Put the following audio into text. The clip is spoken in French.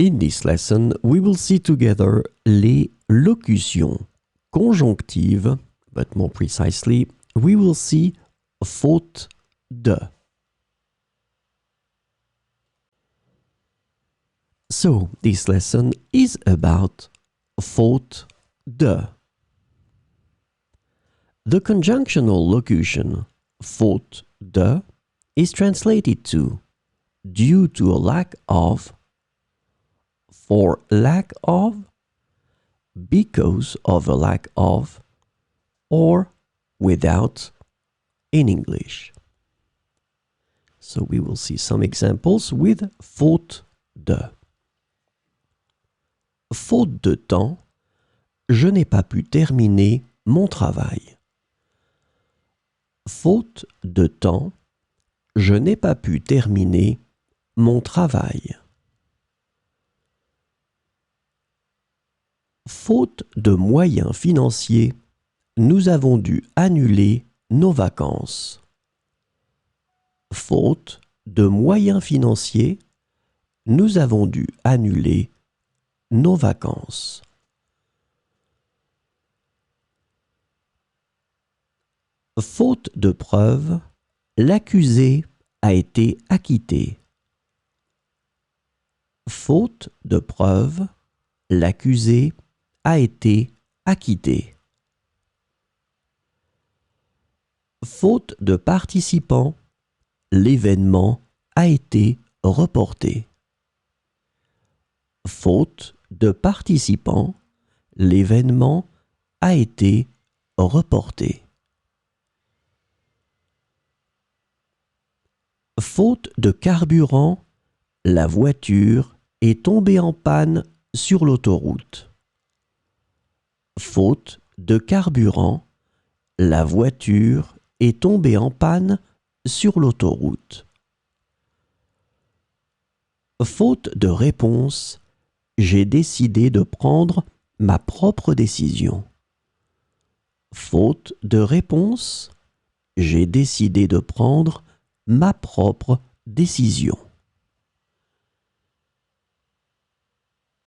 In this lesson, we will see together les locutions conjonctives, but more precisely, we will see faute de. So, this lesson is about faute de. The conjunctional locution faute de is translated to due to a lack of, for lack of, because of a lack of, or without in English. So we will see some examples with faute de. Faute de temps, je n'ai pas pu terminer mon travail. Faute de temps, je n'ai pas pu terminer mon travail. Faute de moyens financiers, nous avons dû annuler nos vacances. Faute de moyens financiers, nous avons dû annuler nos vacances. Faute de preuves, l'accusé a été acquitté. Faute de preuves, l'accusé a été acquitté. Faute de participants, l'événement a été reporté. Faute de participants, l'événement a été reporté. Faute de carburant, la voiture est tombée en panne sur l'autoroute. Faute de carburant, la voiture est tombée en panne sur l'autoroute. Faute de réponse, j'ai décidé de prendre ma propre décision. Faute de réponse, j'ai décidé de prendre ma propre décision.